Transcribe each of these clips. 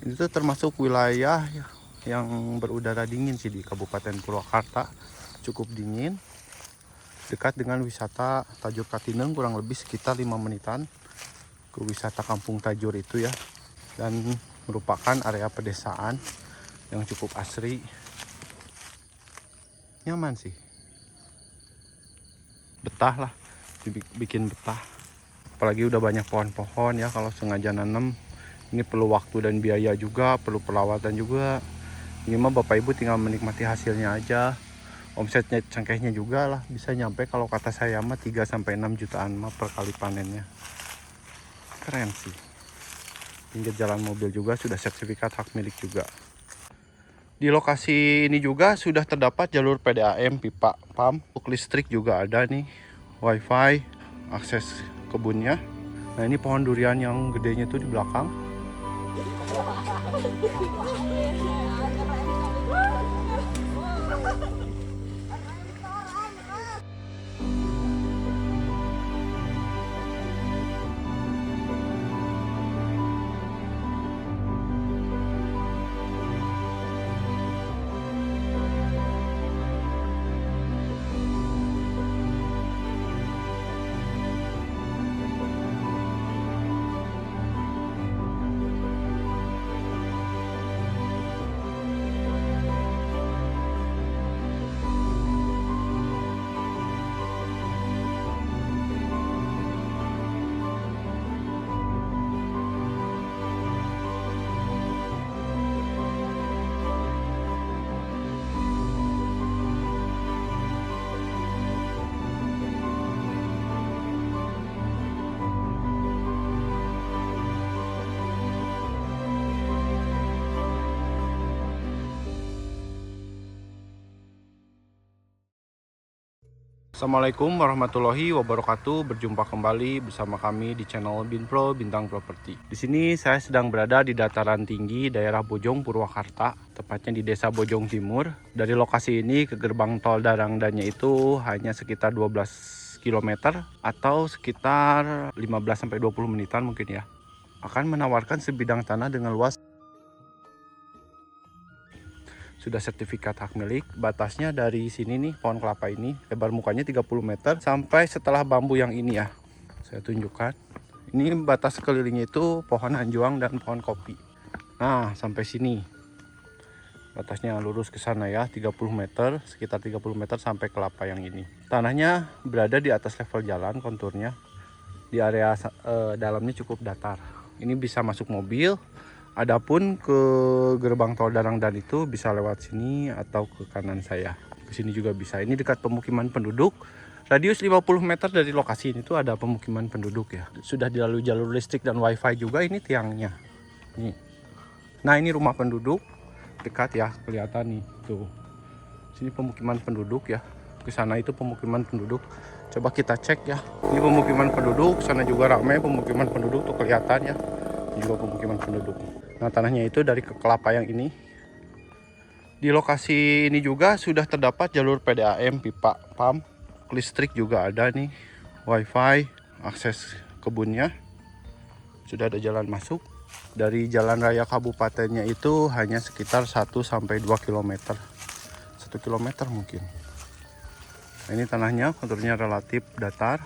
Ini tuh termasuk wilayah yang berudara dingin sih di Kabupaten Purwakarta. Cukup dingin, dekat dengan wisata Tajur Katineng, kurang lebih sekitar 5 menitan ke wisata Kampung Tajur itu ya. Dan merupakan area pedesaan yang cukup asri. Nyaman sih. Betah lah, bikin betah. Apalagi udah banyak pohon-pohon ya, kalau sengaja nanam. Ini perlu waktu dan biaya juga, perlu perawatan juga. Ini mah Bapak Ibu tinggal menikmati hasilnya aja. Omsetnya cengkehnya juga lah bisa nyampe, kalau kata saya mah 3-6 jutaan mah per kali panennya. Keren sih. Pinggir jalan mobil juga sudah sertifikat hak milik juga. Di lokasi ini juga sudah terdapat jalur PDAM, pipa, PAM, listrik juga ada nih, wifi, akses kebunnya. Nah ini pohon durian yang gedenya tuh di belakang. Assalamualaikum warahmatullahi wabarakatuh. Berjumpa kembali bersama kami di channel Binpro Bintang Properti. Di sini saya sedang berada di dataran tinggi daerah Bojong Purwakarta, tepatnya di Desa Bojong Timur. Dari lokasi ini ke gerbang tol Darangdanya itu hanya sekitar 12 km atau sekitar 15-20 menitan mungkin ya. Akan menawarkan sebidang tanah dengan luas sudah sertifikat hak milik. Batasnya dari sini nih, pohon kelapa ini lebar mukanya 30 meter sampai setelah bambu yang ini ya, saya tunjukkan. Ini batas sekelilingnya itu pohon anjuang dan pohon kopi. Nah sampai sini batasnya lurus ke sana ya, 30 meter, sekitar 30 meter sampai kelapa yang ini. Tanahnya berada di atas level jalan, konturnya di area dalamnya cukup datar. Ini bisa masuk mobil. Adapun ke gerbang tol Darangdan itu bisa lewat sini atau ke kanan saya. Ke sini juga bisa. Ini dekat pemukiman penduduk. Radius 50 meter dari lokasi ini tuh ada pemukiman penduduk ya. Sudah dilalui jalur listrik dan wifi juga, ini tiangnya. Nih. Nah, ini rumah penduduk. Dekat ya, kelihatan nih. Tuh. Sini pemukiman penduduk ya. Ke sana itu pemukiman penduduk. Coba kita cek ya. Ini pemukiman penduduk, sana juga ramai pemukiman penduduk tuh kelihatan ya. Juga pemukiman penduduk. Nah tanahnya itu dari ke kelapa yang ini. Di lokasi ini juga sudah terdapat jalur PDAM, pipa, PAM, listrik juga ada nih, wifi, akses kebunnya. Sudah ada jalan masuk. Dari jalan raya kabupatennya itu hanya sekitar 1-2 km. 1 km mungkin. Nah, ini tanahnya konturnya relatif datar.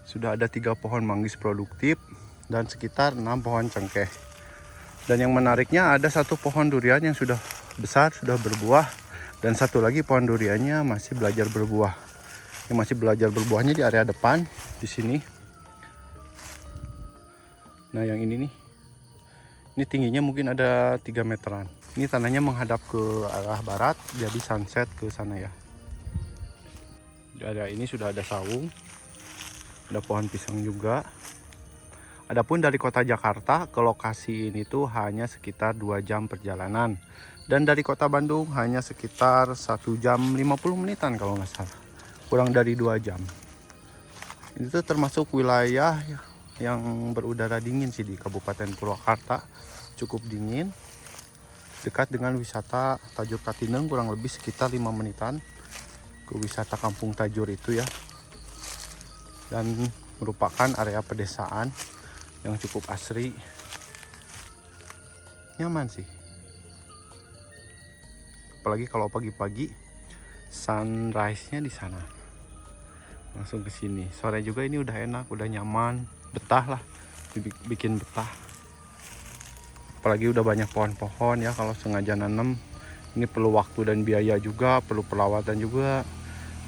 Sudah ada 3 pohon manggis produktif dan sekitar 6 pohon cengkeh. Dan yang menariknya ada 1 pohon durian yang sudah besar, sudah berbuah, dan 1 lagi pohon duriannya masih belajar berbuah. Yang masih belajar berbuahnya di area depan di sini. Nah yang ini nih, ini tingginya mungkin ada 3 meteran. Ini tanahnya menghadap ke arah barat, jadi sunset ke sana ya. Di area ini sudah ada saung, ada pohon pisang juga. Adapun dari kota Jakarta ke lokasi ini tuh hanya sekitar 2 jam perjalanan. Dan dari kota Bandung hanya sekitar 1 jam 50 menitan kalau nggak salah. Kurang dari 2 jam. Ini tuh termasuk wilayah yang berudara dingin sih di Kabupaten Purwakarta. Cukup dingin. Dekat dengan wisata Tajur Katineng, kurang lebih sekitar 5 menitan ke wisata Kampung Tajur itu ya. Dan merupakan area pedesaan yang cukup asri. nyaman sih. Apalagi kalau pagi-pagi sunrise-nya di sana. Langsung ke sini. Sore juga ini udah enak, udah nyaman, betah lah. Bikin betah. Apalagi udah banyak pohon-pohon ya, kalau sengaja nanam. Ini perlu waktu dan biaya juga, perlu perawatan juga.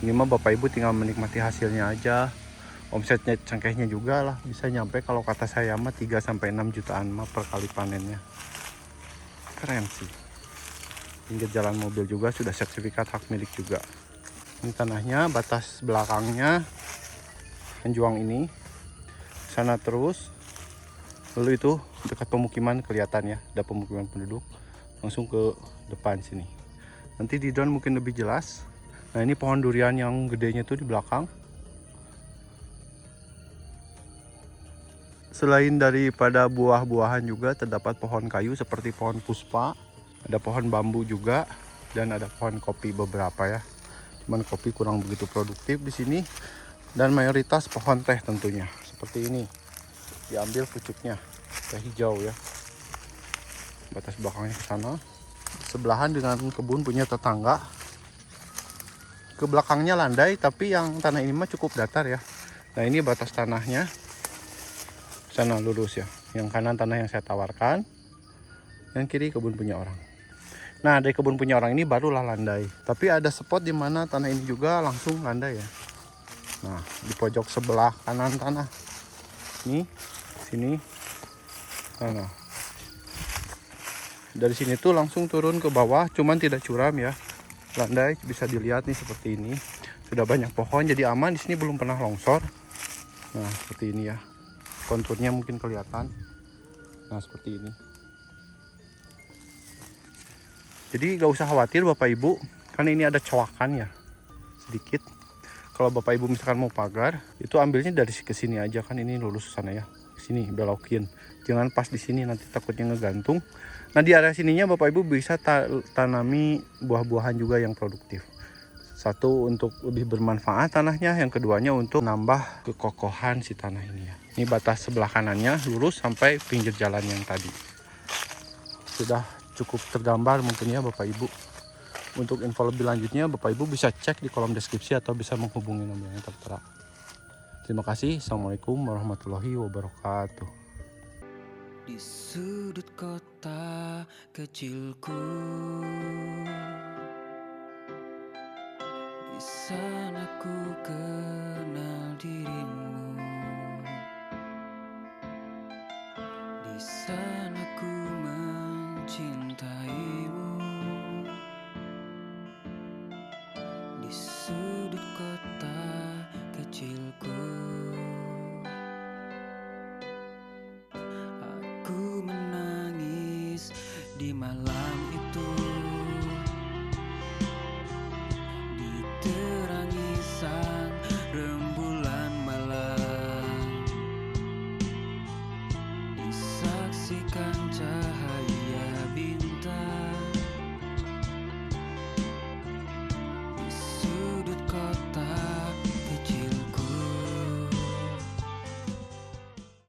Ini mah Bapak Ibu tinggal menikmati hasilnya aja. Omsetnya cengkehnya juga lah bisa nyampe, kalau kata saya mah 3 sampai 6 jutaan mah per kali panennya. Keren sih. Pinggir jalan mobil juga sudah sertifikat hak milik juga. Ini tanahnya, batas belakangnya menjuang ini. Sana terus. Lalu itu dekat pemukiman kelihatan ya, ada pemukiman penduduk. Langsung ke depan sini. Nanti di drone mungkin lebih jelas. Nah, ini pohon durian yang gedenya tuh di belakang. Selain daripada buah-buahan juga terdapat pohon kayu seperti pohon puspa. Ada pohon bambu juga dan ada pohon kopi beberapa ya. Cuman kopi kurang begitu produktif di sini, dan mayoritas pohon teh tentunya. Seperti ini. Diambil pucuknya, teh hijau ya. Batas belakangnya ke sana. Sebelahan dengan kebun punya tetangga. Ke belakangnya landai, tapi yang tanah ini mah cukup datar ya. Nah, ini batas tanahnya. Sana lurus ya. Yang kanan tanah yang saya tawarkan. Yang kiri kebun punya orang. Nah, dari kebun punya orang ini barulah landai. Tapi ada spot di mana tanah ini juga langsung landai ya. Nah, di pojok sebelah kanan tanah. Nih, sini. Nah. Dari sini tuh langsung turun ke bawah, cuman tidak curam ya. Landai bisa dilihat nih seperti ini. Sudah banyak pohon jadi aman, di sini belum pernah longsor. Nah, seperti ini ya. Konturnya mungkin kelihatan. Nah, seperti ini. Jadi gak usah khawatir Bapak Ibu, karena ini ada cowakan ya, sedikit. Kalau Bapak Ibu misalkan mau pagar, itu ambilnya dari ke sini aja, kan ini lurus ke sana ya. Sini belokin, jangan pas di sini, nanti takutnya ngegantung. Nah, di area sininya Bapak Ibu bisa tanami buah-buahan juga yang produktif. Satu, untuk lebih bermanfaat tanahnya, yang keduanya untuk nambah kekokohan si tanah ini ya. Ini batas sebelah kanannya lurus sampai pinggir jalan yang tadi. Sudah cukup tergambar mungkin ya Bapak Ibu. Untuk info lebih lanjutnya Bapak Ibu bisa cek di kolom deskripsi atau bisa menghubungi nomor yang tertera. Terima kasih. Assalamualaikum warahmatullahi wabarakatuh. Di sudut kota kecilku, di sana ku